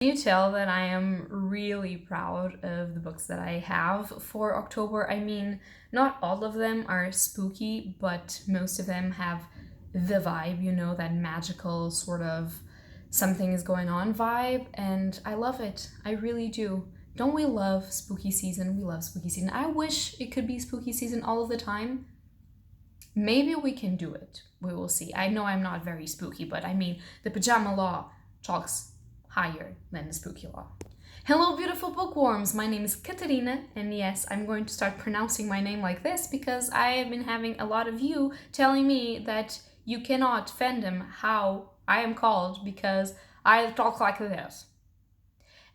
You tell that I am really proud of the books that I have for October. I mean, not all of them are spooky, but most of them have the vibe, that magical sort of something is going on vibe, and I love it. I really do. Don't we love spooky season? We love spooky season. I wish it could be spooky season all of the time. Maybe we can do it. We will see. I know I'm not very spooky, but I mean, the pajama law talks higher than the spooky law. Hello, beautiful bookworms. My name is Katarina, and yes, I'm going to start pronouncing my name like this because I have been having a lot of you telling me that you cannot fathom how I am called because I talk like this.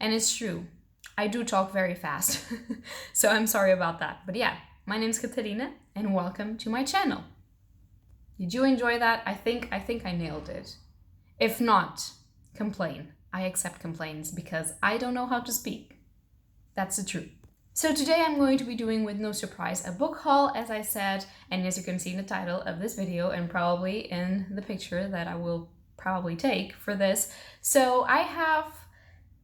And it's true. I do talk very fast. So I'm sorry about that. But yeah, my name is Katarina, and welcome to my channel. Did you enjoy that? I think I nailed it. If not, complain. I accept complaints because I don't know how to speak. That's the truth. So today I'm going to be doing, with no surprise, a book haul, as I said, and as you can see in the title of this video and probably in the picture that I will probably take for this. So I have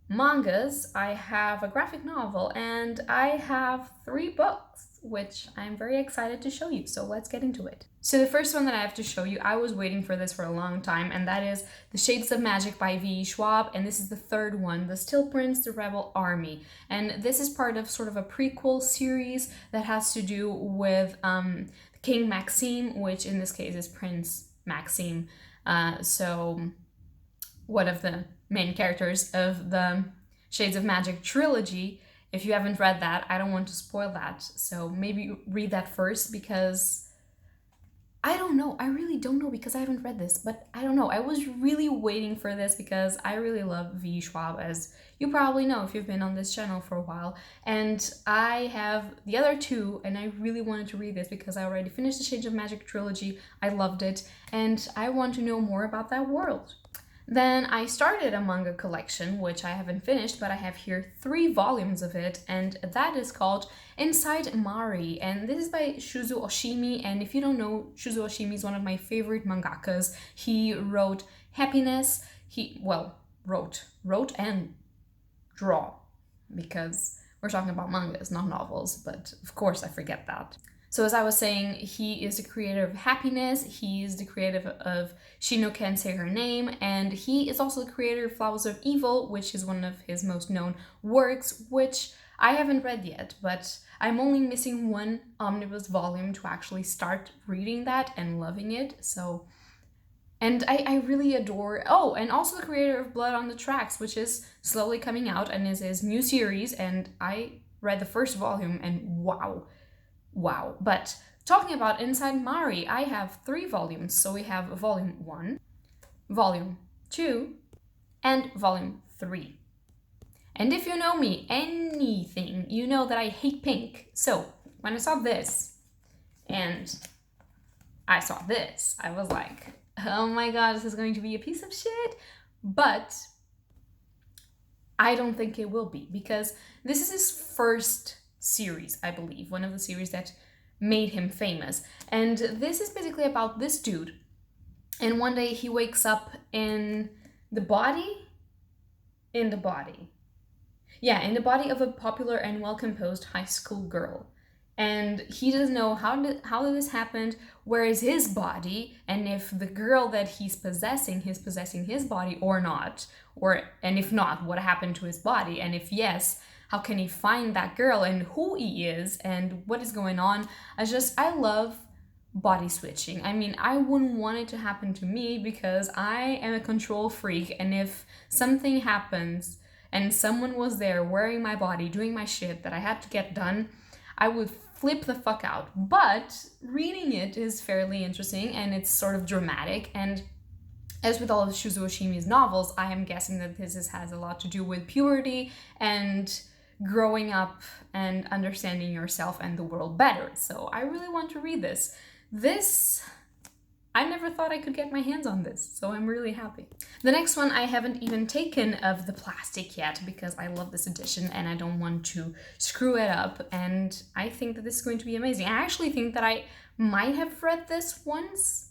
mangas, I have a graphic novel, and I have 3 books, which I'm very excited to show you. So let's get into it. So the first one that I have to show you, I was waiting for this for a long time, and that is The Shades of Magic by V.E. Schwab, and this is the 3rd one, The Still Prince, The Rebel Army. And this is part of sort of a prequel series that has to do with King Maxime, which in this case is Prince Maxime. So one of the main characters of the Shades of Magic trilogy. If you haven't read that, I don't want to spoil that. So maybe read that first because I don't know. I really don't know because I haven't read this, but I don't know. I was really waiting for this because I really love V. Schwab, as you probably know if you've been on this channel for a while. And I have the other 2, and I really wanted to read this because I already finished the Shades of Magic trilogy. I loved it, and I want to know more about that world. Then I started a manga collection, which I haven't finished, but I have here 3 volumes of it, and that is called Inside Mari, and this is by Shuzo Oshimi, and if you don't know, Shuzo Oshimi is one of my favorite mangakas. He wrote Happiness, wrote and draw, because we're talking about mangas, not novels, but of course I forget that. So as I was saying, he is the creator of Happiness, he is the creator of She No Can Say Her Name, and he is also the creator of Flowers of Evil, which is one of his most known works, which I haven't read yet, but I'm only missing 1 omnibus volume to actually start reading that and loving it. So, and I really adore, oh, and also the creator of Blood on the Tracks, which is slowly coming out and is his new series, and I read the 1st volume and wow. But talking about Inside Mari, I have 3 volumes. So we have volume 1, volume 2, and volume 3. And if you know me anything, you know that I hate pink. So when I saw this and I saw this, I was like, oh my god, this is going to be a piece of shit. But I don't think it will be, because this is his first series, I believe, one of the series that made him famous. And this is basically about this dude, and one day he wakes up in the body of a popular and well-composed high school girl, and he doesn't know how did this happen, where is his body, and if the girl that he's possessing his body or not, and if not, what happened to his body, and if yes, how can he find that girl and who he is and what is going on. I love body switching. I mean, I wouldn't want it to happen to me because I am a control freak, and if something happens and someone was there wearing my body, doing my shit that I had to get done, I would flip the fuck out. But reading it is fairly interesting and it's sort of dramatic, and as with all of Shuzo Oshimi's novels, I am guessing that this has a lot to do with puberty and growing up and understanding yourself and the world better. So I really want to read this. I never thought I could get my hands on this, so I'm really happy. The next one, I haven't even taken of the plastic yet because I love this edition and I don't want to screw it up, and I think that this is going to be amazing. I actually think that I might have read this once.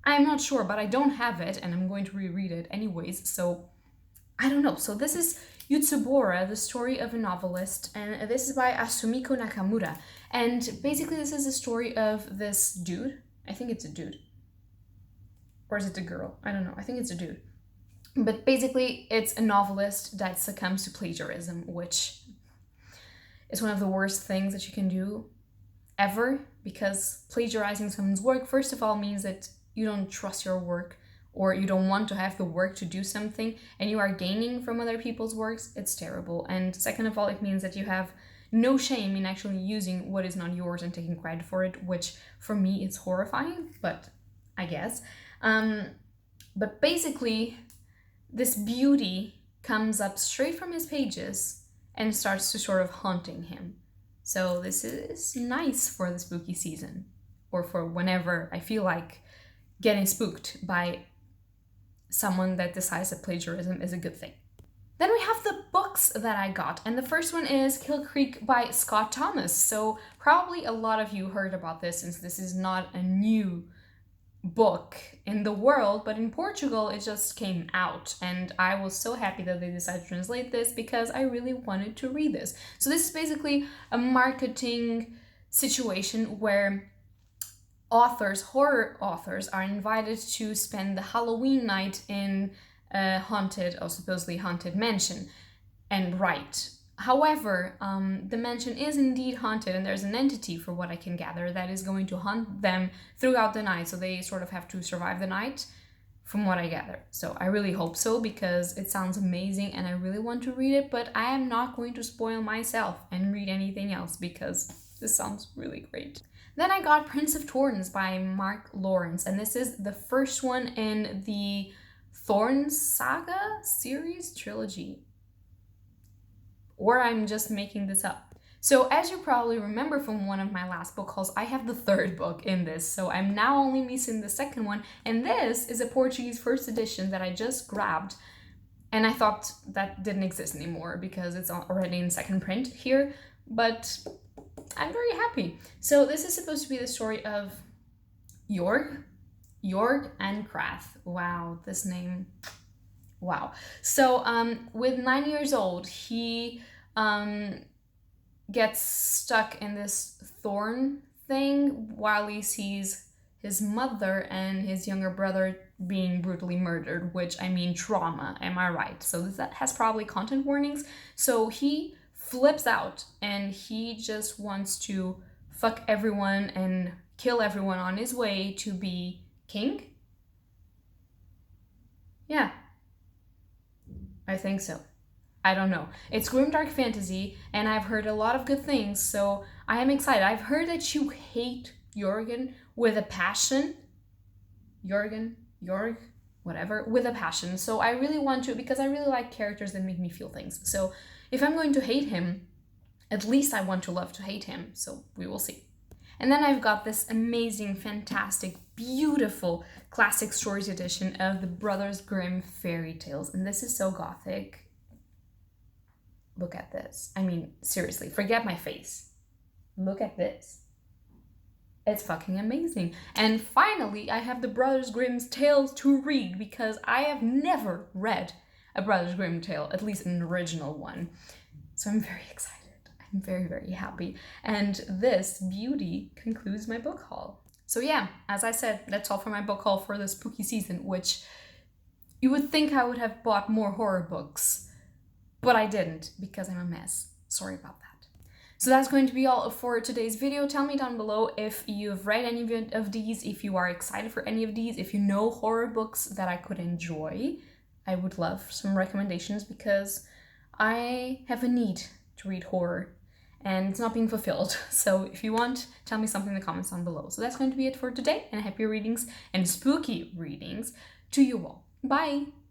I'm not sure, but I don't have it and I'm going to reread it anyways, so I don't know. So this is Yutabora, the story of a novelist, and this is by Asumiko Nakamura. And basically this is a story of this dude. I think it's a dude. Or is it a girl? I don't know. I think it's a dude. But basically it's a novelist that succumbs to plagiarism, which is one of the worst things that you can do ever, because plagiarizing someone's work, first of all, means that you don't trust your work, or you don't want to have the work to do something, and you are gaining from other people's works. It's terrible. And second of all, it means that you have no shame in actually using what is not yours and taking credit for it, which for me is horrifying, but I guess. But basically, this beauty comes up straight from his pages and starts to sort of haunting him. So this is nice for the spooky season, or for whenever I feel like getting spooked by someone that decides that plagiarism is a good thing. Then we have the books that I got, and the first one is Kill Creek by Scott Thomas. So probably a lot of you heard about this, since this is not a new book in the world, but in Portugal it just came out, and I was so happy that they decided to translate this because I really wanted to read this. So this is basically a marketing situation where horror authors, are invited to spend the Halloween night in a haunted, or supposedly haunted mansion and write. However, the mansion is indeed haunted, and there's an entity, for what I can gather, that is going to haunt them throughout the night. So they sort of have to survive the night, from what I gather. So I really hope so, because it sounds amazing and I really want to read it, but I am not going to spoil myself and read anything else because this sounds really great. Then I got Prince of Thorns by Mark Lawrence, and this is the first one in the Thorns saga series trilogy. Or I'm just making this up. So as you probably remember from one of my last book hauls, I have the third book in this, so I'm now only missing the second one, and this is a Portuguese first edition that I just grabbed, and I thought that didn't exist anymore because it's already in second print here, but I'm very happy. So this is supposed to be the story of Jorg and Krath. Wow, this name. Wow. So with 9 years old, he gets stuck in this thorn thing while he sees his mother and his younger brother being brutally murdered, which, I mean, trauma, am I right? So that has probably content warnings. So he flips out and he just wants to fuck everyone and kill everyone on his way to be king? Yeah, I think so. I don't know. It's grimdark fantasy, and I've heard a lot of good things, so I am excited. I've heard that you hate Jorgen with a passion. Jorg, whatever, with a passion. So I really want to, because I really like characters that make me feel things. So if I'm going to hate him, at least I want to love to hate him. So we will see. And then I've got this amazing, fantastic, beautiful classic stories edition of the Brothers Grimm fairy tales. And this is so gothic. Look at this. I mean, seriously, forget my face. Look at this. It's fucking amazing. And finally, I have the Brothers Grimm's tales to read, because I have never read a Brothers Grimm tale, at least an original one. So I'm very excited. I'm very, very happy. And this beauty concludes my book haul. So yeah, as I said, that's all for my book haul for the spooky season, which you would think I would have bought more horror books, but I didn't, because I'm a mess. Sorry about that. So that's going to be all for today's video. Tell me down below if you've read any of these, if you are excited for any of these, if you know horror books that I could enjoy. I would love some recommendations, because I have a need to read horror and it's not being fulfilled. So if you want, tell me something in the comments down below. So that's going to be it for today, and happy readings and spooky readings to you all. Bye!